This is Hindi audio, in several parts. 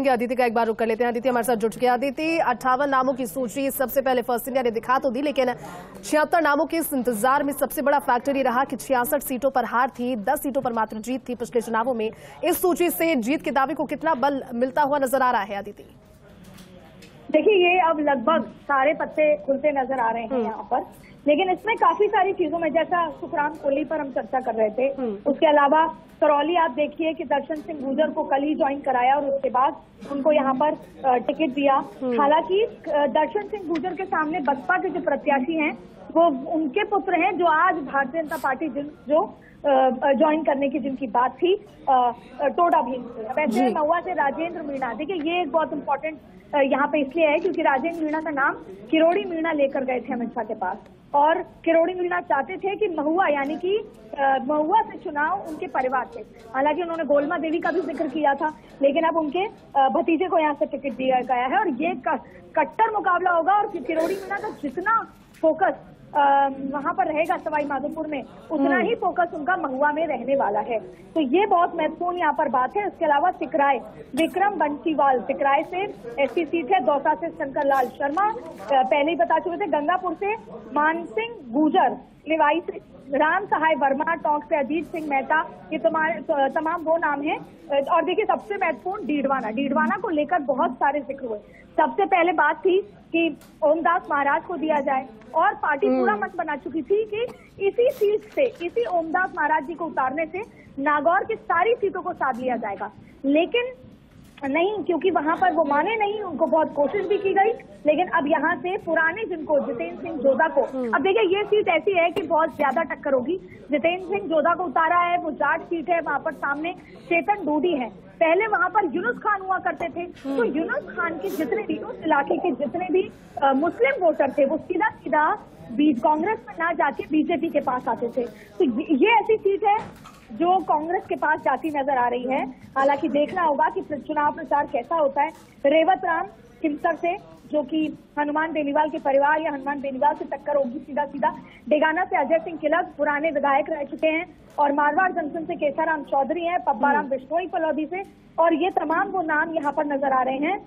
अदिति का एक बार रुक कर लेते हैं। अदिति हमारे साथ जुड़ चुके हैं। अदिति, 58 नामों की सूची सबसे पहले फर्स्ट इंडिया ने दिखा तो दी, लेकिन 76 नामों के इस इंतजार में सबसे बड़ा फैक्टर ये रहा कि 66 सीटों पर हार थी, 10 सीटों पर मात्र जीत थी पिछले चुनावों में। इस सूची से जीत के दावे को कितना बल मिलता हुआ नजर आ रहा है अदिति? देखिए, ये अब लगभग सारे पत्ते खुलते नजर आ रहे हैं यहाँ पर, लेकिन इसमें काफी सारी चीजों में, जैसा सुखराम कोहली पर हम चर्चा कर रहे थे, उसके अलावा करौली आप देखिए कि दर्शन सिंह गुर्जर को कल ही ज्वाइन कराया और उसके बाद उनको यहाँ पर टिकट दिया। हालांकि दर्शन सिंह गुर्जर के सामने बसपा के जो प्रत्याशी हैं वो उनके पुत्र हैं जो आज भारतीय जनता पार्टी जो ज्वाइन करने की जिनकी बात थी, टोडा भीम। वैसे महुआ से राजेंद्र मीणा, देखिए ये एक बहुत इम्पोर्टेंट यहाँ पे इसलिए है क्योंकि राजेंद्र मीणा का नाम किरोड़ी मीणा लेकर गए थे अमित शाह के पास, और किरोड़ी मीणा चाहते थे कि महुआ यानी कि महुआ से चुनाव उनके परिवार से। हालांकि उन्होंने गोलमा देवी का भी जिक्र किया था, लेकिन अब उनके भतीजे को यहाँ से टिकट दिया गया है और ये कट्टर मुकाबला होगा। और किरोड़ी मीणा का जितना फोकस वहां पर रहेगा सवाई माधोपुर में, उतना ही फोकस उनका महुआ में रहने वाला है। तो ये बहुत महत्वपूर्ण यहाँ पर बात है। इसके अलावा सिकराय विक्रम बंसीवाल, सिकराय से एससी सीट है, दौसा से शंकर लाल शर्मा, पहले ही बता चुके थे, गंगापुर से मानसिंह गुर्जर, लिवाई से राम सहाय वर्मा, टोंक से अजीत सिंह मेहता, ये तमाम वो नाम हैं। और देखिए सबसे महत्वपूर्ण डीडवाना को लेकर बहुत सारे जिक्र हुए। सबसे पहले बात थी कि ओमदास महाराज को दिया जाए और पार्टी पूरा मत बना चुकी थी कि इसी सीट से, इसी ओमदास महाराज जी को उतारने से नागौर की सारी सीटों को साध लिया जाएगा, लेकिन नहीं, क्योंकि वहां पर वो माने नहीं। उनको बहुत कोशिश भी की गई, लेकिन अब यहाँ से पुराने जिनको जितेंद्र सिंह जोधा को, अब देखिए ये सीट ऐसी है कि बहुत ज्यादा टक्कर होगी। जितेंद्र सिंह जोधा को उतारा है, वो जाट सीट है, वहां पर सामने चेतन डूडी है। पहले वहां पर यूनुस खान हुआ करते थे, तो यूनुस खान के जितने भी उस इलाके के जितने भी मुस्लिम वोटर थे वो सीधा कांग्रेस में ना जाके बीजेपी के पास आते थे। तो ये ऐसी सीट है जो कांग्रेस के पास जाती नजर आ रही है। हालांकि देखना होगा कि चुनाव प्रचार कैसा होता है। रेवत राम खिमसर से, जो कि हनुमान बेनीवाल के परिवार या हनुमान बेनीवाल से टक्कर होगी सीधा। डेगाना से अजय सिंह किलक, पुराने विधायक रह चुके हैं, और मारवाड़ जंक्शन से केसाराम चौधरी हैं, पब्बाराम बिश्नोई फलौदी से, और ये तमाम वो नाम यहाँ पर नजर आ रहे हैं।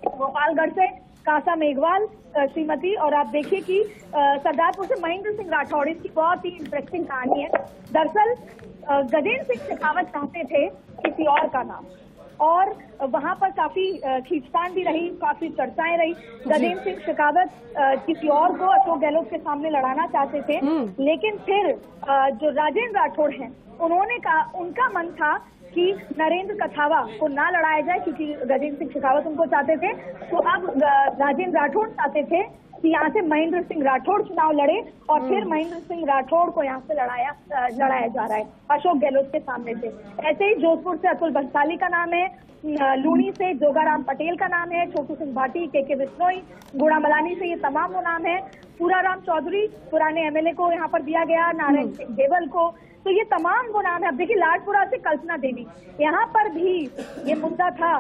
गोपालगढ़ से कासा मेघवाल श्रीमती, और आप देखिए कि सरदारपुर से महेंद्र सिंह राठौड़, इसकी बहुत ही इंटरेस्टिंग कहानी है। दरअसल गजेंद्र सिंह शेखावत चाहते थे किसी और का नाम, और वहां पर काफी खींचतान भी रही, काफी चर्चाएं रही। गजेंद्र सिंह शेखावत किसी और को अशोक गहलोत के सामने लड़ाना चाहते थे, लेकिन फिर जो राजेंद्र राठौड़ हैं उन्होंने कहा, उनका मन था कि नरेंद्र कथावा को ना लड़ाया जाए क्योंकि गजेंद्र सिंह शेखावत उनको चाहते थे। तो अब राजेंद्र राठौड़ चाहते थे कि यहाँ से महेंद्र सिंह राठौड़ चुनाव लड़े, और फिर महेंद्र सिंह राठौड़ को यहाँ से लड़ाया जा रहा है अशोक गहलोत के सामने से। ऐसे ही जोधपुर से अतुल बंसाली का नाम है, लूनी से जोगाराम पटेल का नाम है, छोटू सिंह भाटी, के बिश्नोई, गुड़ामलानी से, ये तमाम वो नाम है। पूराराम चौधरी, पुराने एमएलए को यहाँ पर दिया गया, नारायण सिंह देवल को, तो ये तमाम वो नाम है। अब देखिए लाडपुरा से कल्पना देवी, यहाँ पर भी ये मुद्दा था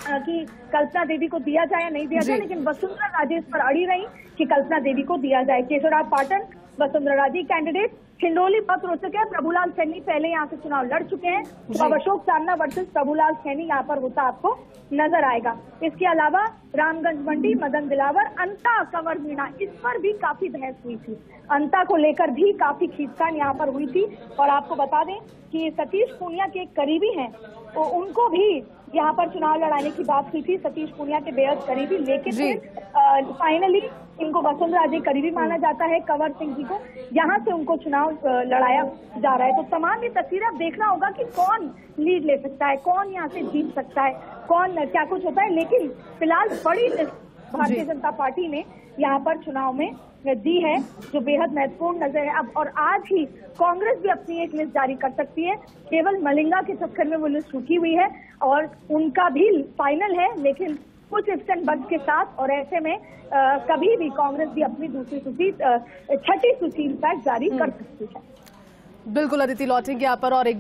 कि कल्पना देवी को दिया जाए या नहीं दिया जाए, लेकिन वसुंधरा राजे इस पर अड़ी रही कि कल्पना देवी को दिया जाए। केशवराव पाटन, वसुंधरा राजे कैंडिडेट। हिंडोली बहुत रोचक है, प्रभुलाल सैनी पहले यहाँ से चुनाव लड़ चुके हैं, अब अशोक चांदना वर्सेस प्रभुलाल सैनी यहाँ पर होता आपको नजर आएगा। इसके अलावा रामगंज मंडी, मदन दिलावर, अंता कंवर मीणा, इस पर भी काफी बहस हुई थी। अंता को लेकर भी काफी खींचतान यहाँ पर हुई थी, और आपको बता दें कि सतीश पूनिया के करीबी हैं, तो उनको भी यहाँ पर चुनाव लड़ाने की बात हुई थी, सतीश पूनिया के बेहद करीबी, लेकिन फिर फाइनली इनको वसुंधरा राजे करीबी माना जाता है, कंवर सिंह जी को यहाँ से उनको चुनाव लड़ाया जा रहा है। तो तमाम ये तस्वीरें अब देखना होगा कि कौन लीड ले सकता है, कौन यहाँ से जीत सकता है, कौन क्या कुछ होता है। लेकिन फिलहाल बड़ी भारतीय जनता पार्टी ने यहाँ पर चुनाव में दी है, जो बेहद महत्वपूर्ण नजर है। अब और आज ही कांग्रेस भी अपनी एक लिस्ट जारी कर सकती है, केवल मलिंगा के चक्कर में वो लिस्ट रुकी हुई है, और उनका भी फाइनल है, लेकिन कुछ इफ्स एंड बट्स के साथ। और ऐसे में कभी भी कांग्रेस भी अपनी दूसरी सूची, छठी सूची इनफैक्ट जारी कर सकती है। बिल्कुल अदिति, लौटेंगे यहाँ पर और एक